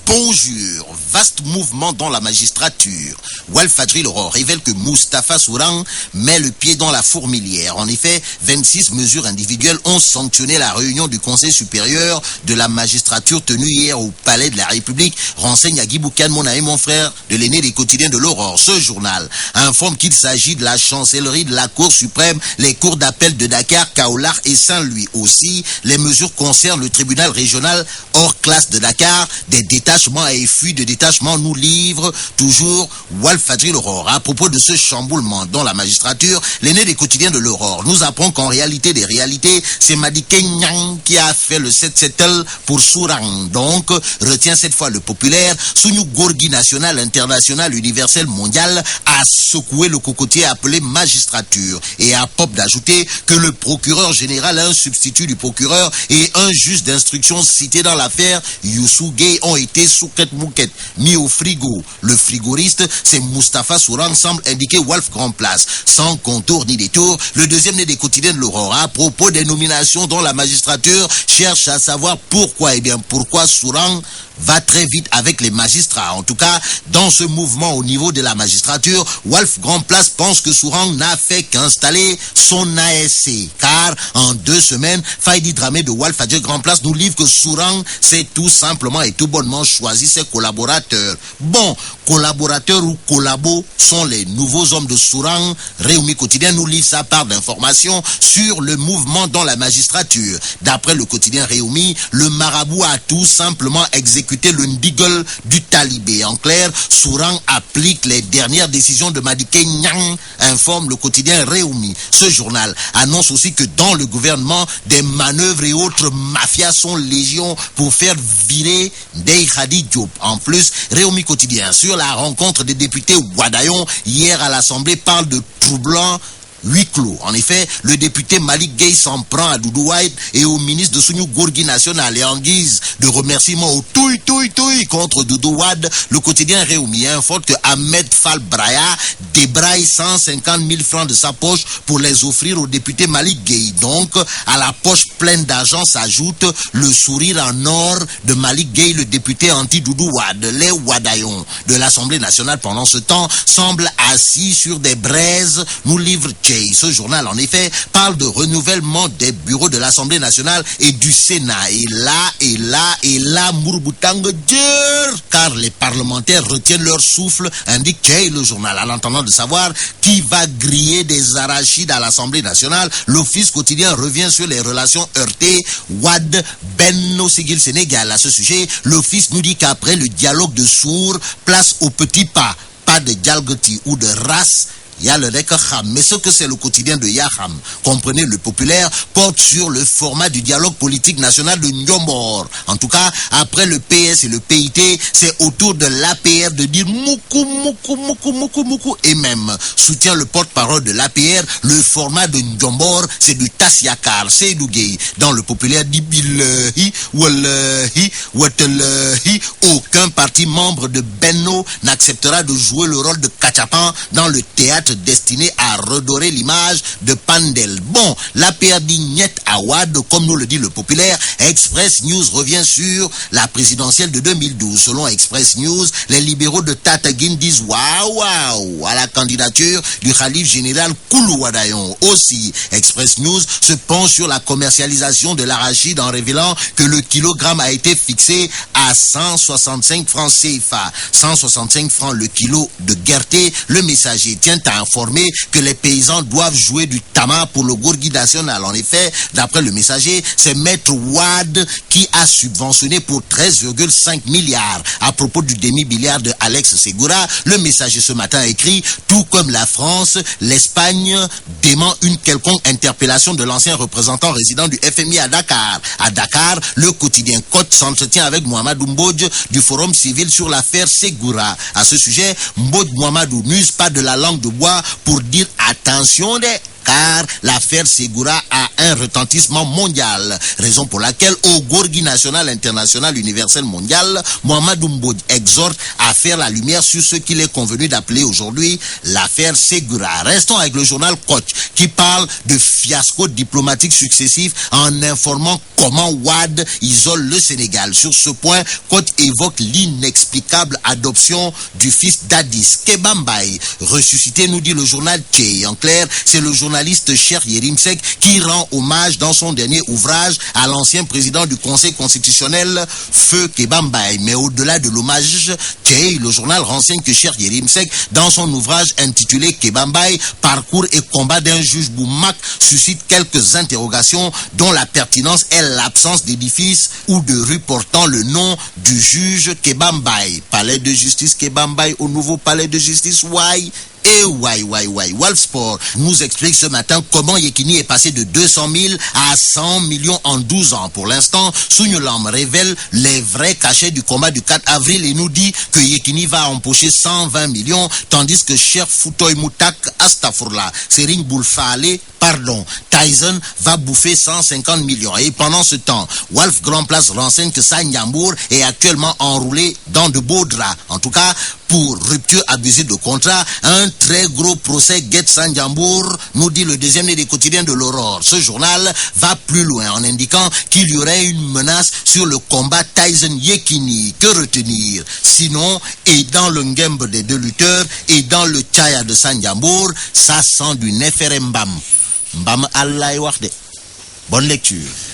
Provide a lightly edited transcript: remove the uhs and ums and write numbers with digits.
Bonjour, vaste mouvement dans la magistrature. Walfadjri L'aurore révèle que Moustapha Sourang met le pied dans la fourmilière. En effet, 26 mesures individuelles ont sanctionné la réunion du Conseil supérieur de la magistrature tenue hier au Palais de la République, renseigne Agui Boucan, mon frère de l'aîné des quotidiens de l'Aurore. Ce journal informe qu'il s'agit de la chancellerie de la Cour suprême, les cours d'appel de Dakar, Kaolack et Saint-Louis. Aussi, les mesures concernent le tribunal régional hors classe de Dakar, des détachements et fuites de détachement, nous livre toujours Walfadjri L'aurore. À propos de ce chamboulement dans la magistrature, l'aîné des quotidiens de l'Aurore nous apprend qu'en réalité des réalités, c'est Madické Niang qui a fait le 7-7 pour Sourang. Donc, retient cette fois le populaire, Sounou Gorgui national, international, universel, mondial, a secoué le cocotier appelé magistrature et a pop d'ajouter que le procureur général, un substitut du procureur et un juge d'instruction cité dans l'affaire Youssou Gueye ont été souquette mouquette mis au frigo. Le frigoriste, c'est Moustapha Sourang, semble indiquer Walf Grand Place. Sans contour ni détour, le deuxième né des quotidiens de l'Aurore, à propos des nominations dont la magistrature cherche à savoir pourquoi. Eh bien, pourquoi Sourang va très vite avec les magistrats. En tout cas, dans ce mouvement au niveau de la magistrature, Walf Grand Place pense que Sourang n'a fait qu'installer son ASC. Car en 2 semaines, Faïdi Dramé de Walfadjri Grand Place nous livre que Sourang s'est tout simplement et tout bonnement choisi ses collaborateurs. Bon, collaborateurs ou collabos sont les nouveaux hommes de Sourang. Réumi Quotidien nous livre sa part d'informations sur le mouvement dans la magistrature. D'après le quotidien Réumi, le marabout a tout simplement exécuté le ndiggle du talibé. En clair, Sourang applique les dernières décisions de Madické Niang, informe le quotidien Réumi. Ce journal annonce aussi que dans le gouvernement, des manœuvres et autres mafias sont légion pour faire virer Ndeye Khady Diop. En plus, Réumi Quotidien, sur la rencontre des députés Wadayon hier à l'Assemblée, parle de troublant huis clos. En effet, le député Malick Gueye s'en prend à Doudou Wade et au ministre de Sounou Gorgui national. Et en guise de remerciement au touille contre Doudou Wade, le quotidien Réumi informe que Ahmed Fall Braya débraille 150 000 francs de sa poche pour les offrir au député Malick Gueye. Donc, à la poche pleine d'argent s'ajoute le sourire en or de Malick Gueye, le député anti-Doudou Wade. Les Wadayon de l'Assemblée nationale pendant ce temps semblent assis sur des braises, nous livre ce journal, en effet, parle de renouvellement des bureaux de l'Assemblée nationale et du Sénat. Et là, Mourouboutangue dur, car les parlementaires retiennent leur souffle, indique Jay, le journal. En attendant de savoir qui va griller des arachides à l'Assemblée nationale, l'Office quotidien revient sur les relations heurtées Wade Benno Sigil Sénégal. À ce sujet, l'Office nous dit qu'après le dialogue de sourds, place au petit pas de dialgoti ou de race, il y a le Rekaham, mais ce que c'est le quotidien de Yaham, comprenez le populaire, porte sur le format du dialogue politique national de Ndiombor. En tout cas, après le PS et le PIT, c'est au tour de l'APR de dire moukou, et même soutient le porte-parole de l'APR, le format de Ndiombor, c'est du Tassiakar, c'est Dougué. Dans le populaire dit billahi, wallahi, watalahi, aucun parti membre de Benno n'acceptera de jouer le rôle de Kachapan dans le théâtre destiné à redorer l'image de Pandel. Bon, l'APR dit niet à Wade, comme nous le dit le populaire. Express News revient sur la présidentielle de 2012. Selon Express News, les libéraux de Tataguine disent waouh à la candidature du Khalif général Koulou Wadayon. Aussi, Express News se penche sur la commercialisation de l'arachide en révélant que le kilogramme a été fixé à 165 francs CFA. 165 francs le kilo de Guerté. Le Messager tient à informé que les paysans doivent jouer du tama pour le Gorgui national. En effet, d'après le Messager, c'est Maître Wade qui a subventionné pour 13,5 milliards. À propos du demi-milliard de Alex Segura, le Messager ce matin écrit « Tout comme la France, l'Espagne dément une quelconque interpellation de l'ancien représentant résident du FMI à Dakar. » À Dakar, le quotidien Côte s'entretient avec Mohamedou Mbodj du Forum civil sur l'affaire Segura. À ce sujet, Mbodj Mohamedou n'use pas de la langue de bois pour dire attention car l'affaire Segura a un retentissement mondial, raison pour laquelle au Gorgui national, international, universel, mondial, Mohamed Mbodj exhorte à faire la lumière sur ce qu'il est convenu d'appeler aujourd'hui l'affaire Segura. Restons avec le journal Coach qui parle de fiascos diplomatiques successifs en informant comment Wade isole le Sénégal. Sur ce point, Coach évoque l'inexplicable adoption du fils d'Addis, Kéba Mbaye, ressuscité, nous dit le journal Tché. En clair, c'est le journaliste Cheikh Yérim Seck qui rend hommage dans son dernier ouvrage à l'ancien président du Conseil constitutionnel, Feu Kéba Mbaye. Mais au-delà de l'hommage, Tché, le journal renseigne que Cheikh Yérim Seck, dans son ouvrage intitulé Kéba Mbaye, parcours et combat d'un juge Boumak, suscite quelques interrogations dont la pertinence est l'absence d'édifice ou de rue portant le nom du juge Kéba Mbaye. Palais de justice Kéba Mbaye au nouveau palais de justice Wai. Et Walsport nous explique ce matin comment Yekini est passé de 200 000 à 100 millions en 12 ans. Pour l'instant, Sougnolam révèle les vrais cachets du combat du 4 avril et nous dit que Yekini va empocher 120 millions, tandis que Cher Foutoy Moutak Astafurla, Sering Boulfale, Tyson va bouffer 150 millions. Et pendant ce temps, Wolf Grand Place renseigne que Sanyambour est actuellement enroulé dans de beaux draps. En tout cas, pour rupture abusive de contrat, un très gros procès guette Sanyambour, nous dit le deuxième né des quotidiens de l'Aurore. Ce journal va plus loin en indiquant qu'il y aurait une menace sur le combat Tyson-Yekini. Que retenir? Sinon, et dans le ngembe des deux lutteurs et dans le tchaya de Sanyambour, ça sent du Neferembam. Mbam Allah. Bonne lecture.